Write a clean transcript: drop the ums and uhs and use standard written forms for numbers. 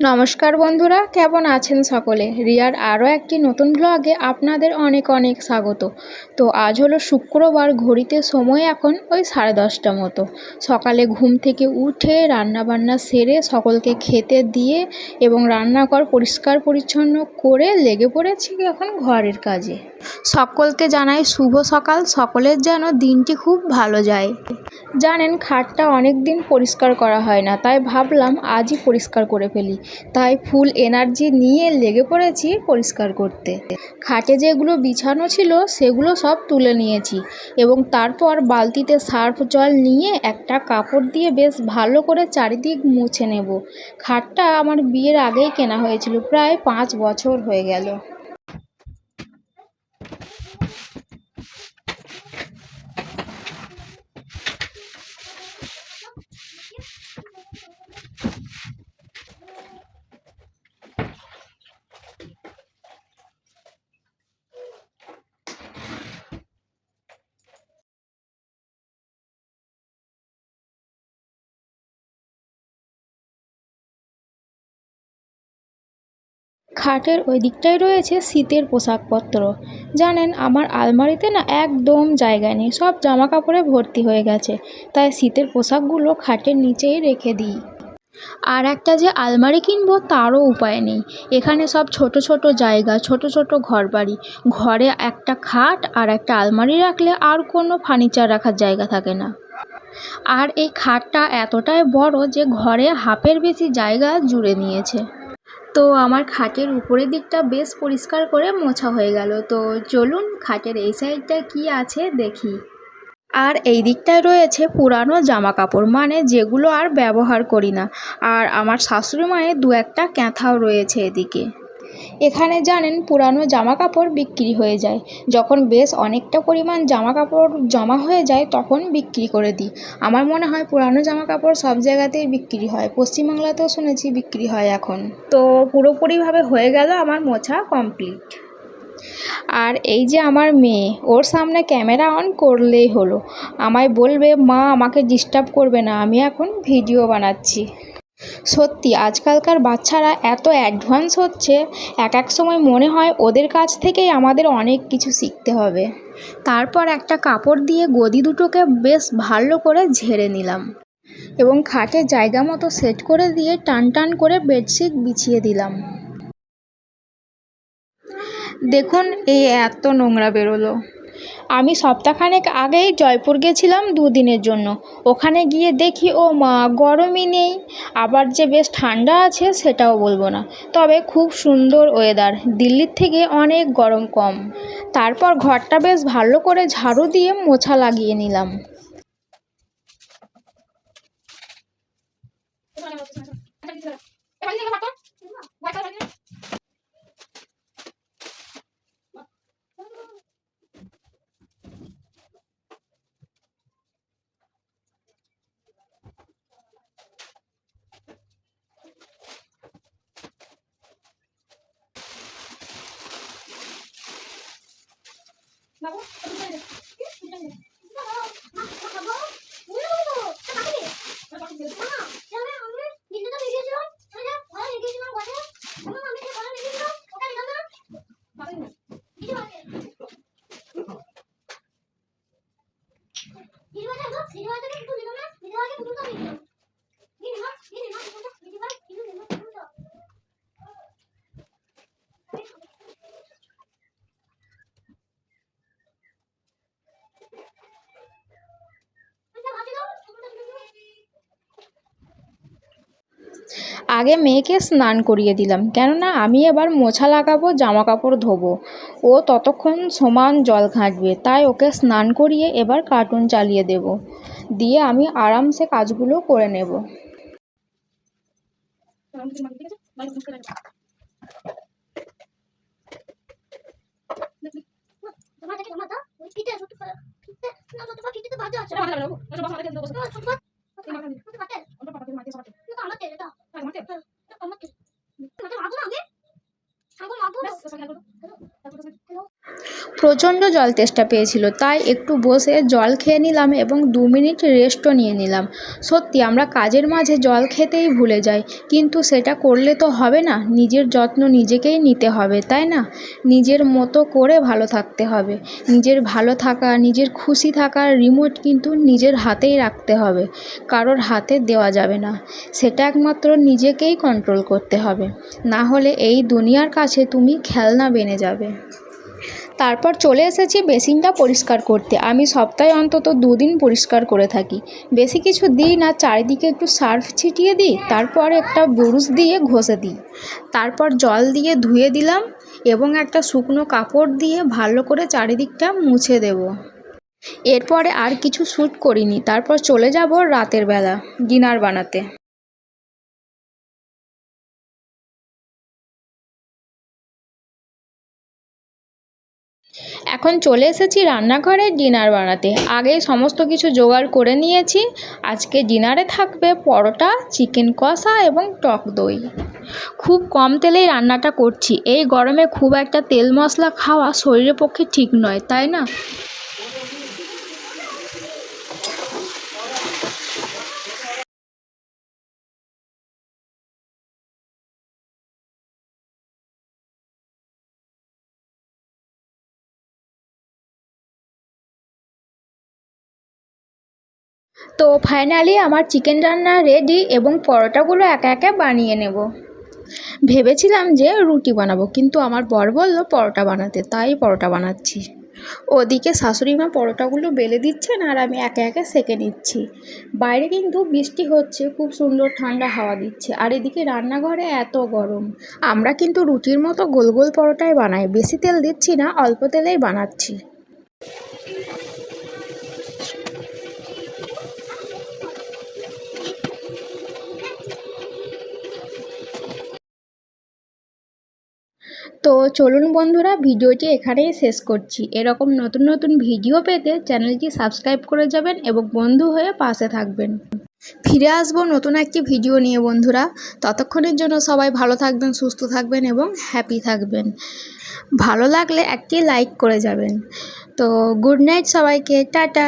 নমস্কার বন্ধুরা, কেমন আছেন সকলে? রিয়ার আরও একটি নতুন ব্লগে আপনাদের অনেক অনেক স্বাগত। তো আজ হলো শুক্রবার, ঘড়িতে সময় এখন ওই 10:30 মতো। সকালে ঘুম থেকে উঠে রান্নাবান্না সেরে সকলকে খেতে দিয়ে এবং রান্নাঘর পরিষ্কার পরিচ্ছন্ন করে লেগে পড়েছি এখন ঘরের কাজে। সকলকে জানাই শুভ সকাল। সকলের যেন দিনটি খুব ভালো যায়। জানেন, খাটটা অনেক দিন পরিষ্কার করা হয় না, তাই ভাবলাম আজই পরিষ্কার করে ফেলি। তাই ফুল এনার্জি নিয়ে লেগে পড়েছি পরিষ্কার করতে। খাটে যেগুলো বিছানো ছিল সেগুলো সব তুলে নিয়েছি এবং তারপর বালতিতে সার্ফ জল নিয়ে একটা কাপড় দিয়ে বেশ ভালো করে চারিদিক মুছে নেব। খাটটা আমার বিয়ের আগেই কেনা হয়েছিল, প্রায় 5 বছর হয়ে গেল। খাটের ওই দিকটায় রয়েছে শীতের পোশাকপত্র। জানেন, আমার আলমারিতে না একদম জায়গা নেই, সব জামা কাপড়ে ভর্তি হয়ে গেছে। তাই শীতের পোশাকগুলো খাটের নিচেই রেখে দিই। আর একটা যে আলমারি কিনবো তারও উপায় নেই। এখানে সব ছোট ছোট জায়গা, ছোট ছোট ঘরবাড়ি। ঘরে একটা খাট আর একটা আলমারি রাখলে আর কোনো ফার্নিচার রাখার জায়গা থাকে না। আর এই খাটটা এতটাই বড় যে ঘরে হাফের বেশি জায়গা জুড়ে নিয়েছে। তো আমার খাটের উপরের দিকটা বেশ পরিষ্কার করে মোছা হয়ে গেল। তো চলুন খাটের এই সাইডটায় কি আছে দেখি। আর এই দিকটায় রয়েছে পুরানো জামা কাপড়, মানে যেগুলো আর ব্যবহার করি না। আর আমার শাশুড়ি মায়ের দু একটা ক্যাঁথাও রয়েছে এদিকে। এখানে জানেন, পুরানো জামা কাপড় বিক্রি হয়ে যায়। যখন বেশ অনেকটা পরিমাণ জামা কাপড় জমা হয়ে যায় তখন বিক্রি করে দিই। আমার মনে হয় পুরানো জামা কাপড় সব জায়গাতেই বিক্রি হয়, পশ্চিমবাংলাতেও শুনেছি বিক্রি হয় এখন। তো পুরোপুরিভাবে হয়ে গেল আমার মোছা কমপ্লিট। আর এই যে আমার মেয়ে, ওর সামনে ক্যামেরা অন করলেই হলো, আমায় বলবে মা আমাকে ডিস্টার্ব করবে না, আমি এখন ভিডিও বানাচ্ছি। সত্যি আজকালকার বাচ্চারা এত অ্যাডভান্স হচ্ছে, এক এক সময় মনে হয় ওদের কাছ থেকেই আমাদের অনেক কিছু শিখতে হবে। তারপর একটা কাপড় দিয়ে গদি দুটোকে বেশ ভালো করে ঝেড়ে নিলাম এবং খাটে জায়গা মতো সেট করে দিয়ে টান টান করে বেডশিট বিছিয়ে দিলাম। দেখুন, এই এত নোংরা বেরোলো। আমি সপ্তাহখানেক আগেই জয়পুর গেছিলাম 2 দিনের জন্য। ওখানে গিয়ে দেখি ও মা, গরমই নেই, আবার যে বেশ ঠান্ডা আছে সেটাও বলবো না। তবে খুব সুন্দর ওয়েদার, দিল্লির থেকে অনেক গরম কম। তারপর ঘরটা বেশ ভালো করে ঝাড়ু দিয়ে মোছা লাগিয়ে নিলাম। আগে মেয়েকে স্নান করিয়ে দিলাম, কেননা আমি এবার মোছা লাগাবো, জামা কাপড় ধোবো। ও ততক্ষণ সমান জল ঘাঁটবে, তাই ওকে স্নান করিয়ে এবার কার্টুন চালিয়ে দেব, দিয়ে আমি আরামসে কাজগুলো করে নেব। প্রচণ্ড জল তেষ্টা পেয়েছিল, তাই একটু বসে জল খেয়ে নিলাম এবং 2 মিনিট রেস্টও নিয়ে নিলাম। সত্যি আমরা কাজের মাঝে জল খেতেই ভুলে যাই, কিন্তু সেটা করলে তো হবে না, নিজের যত্ন নিজেকেই নিতে হবে, তাই না? নিজের মতো করে ভালো থাকতে হবে। নিজের ভালো থাকা, নিজের খুশি থাকার রিমোট কিন্তু নিজের হাতেই রাখতে হবে, কারোর হাতে দেওয়া যাবে না। সেটা একমাত্র নিজেকেই কন্ট্রোল করতে হবে, না হলে এই দুনিয়ার কাছে তুমি খেলনা বেনে যাবে। তারপর চলে এসেছি বেসিনটা পরিষ্কার করতে। আমি সপ্তাহে অন্তত 2 দিন পরিষ্কার করে থাকি। বেশি কিছু দিই না, চারিদিকে একটু সার্ফ ছিটিয়ে দিই, তারপর একটা ব্রুশ দিয়ে ঘষে দিই, তারপর জল দিয়ে ধুয়ে দিলাম এবং একটা শুকনো কাপড় দিয়ে ভালো করে চারিদিকটা মুছে দেব। এরপরে আর কিছু শ্যুট করিনি। তারপর চলে যাব রাতের বেলা ডিনার বানাতে। এখন চলে এসেছি রান্নাঘরে ডিনার বানাতে। আগেই সমস্ত কিছু জোগাড় করে নিয়েছি। আজকে ডিনারে থাকবে পরোটা, চিকেন কষা এবং টক দই। খুব কম তেলেই রান্নাটা করছি। এই গরমে খুব একটা তেল মশলা খাওয়া শরীরের পক্ষে ঠিক নয়, তাই না? তো ফাইনালি আমার চিকেন রান্না রেডি এবং পরোটাগুলো একে একে বানিয়ে নেব। ভেবেছিলাম যে রুটি বানাবো, কিন্তু আমার বর বলল পরোটা বানাতে, তাই পরোটা বানাচ্ছি। ওদিকে শাশুড়ি মা পরোটাগুলো বেলে দিচ্ছেন আর আমি একে একে সেঁকে নিচ্ছি। বাইরে কিন্তু বৃষ্টি হচ্ছে, খুব সুন্দর ঠান্ডা হাওয়া দিচ্ছে, আর এদিকে রান্নাঘরে এত গরম। আমরা কিন্তু রুটির মতো গোল গোল পরোটাই বানাই, বেশি তেল দিচ্ছি না, অল্প তেলেই বানাচ্ছি। তো চলুন বন্ধুরা, ভিডিওটি এখানেই শেষ করছি। এরকম নতুন নতুন ভিডিও পেতে চ্যানেলটি সাবস্ক্রাইব করে যাবেন এবং বন্ধু হয়ে পাশে থাকবেন। ফিরে আসবো নতুন একটি ভিডিও নিয়ে বন্ধুরা। ততক্ষণের জন্য সবাই ভালো থাকবেন, সুস্থ থাকবেন এবং হ্যাপি থাকবেন। ভালো লাগলে একটি লাইক করে যাবেন। তো গুড নাইট সবাইকে, টাটা।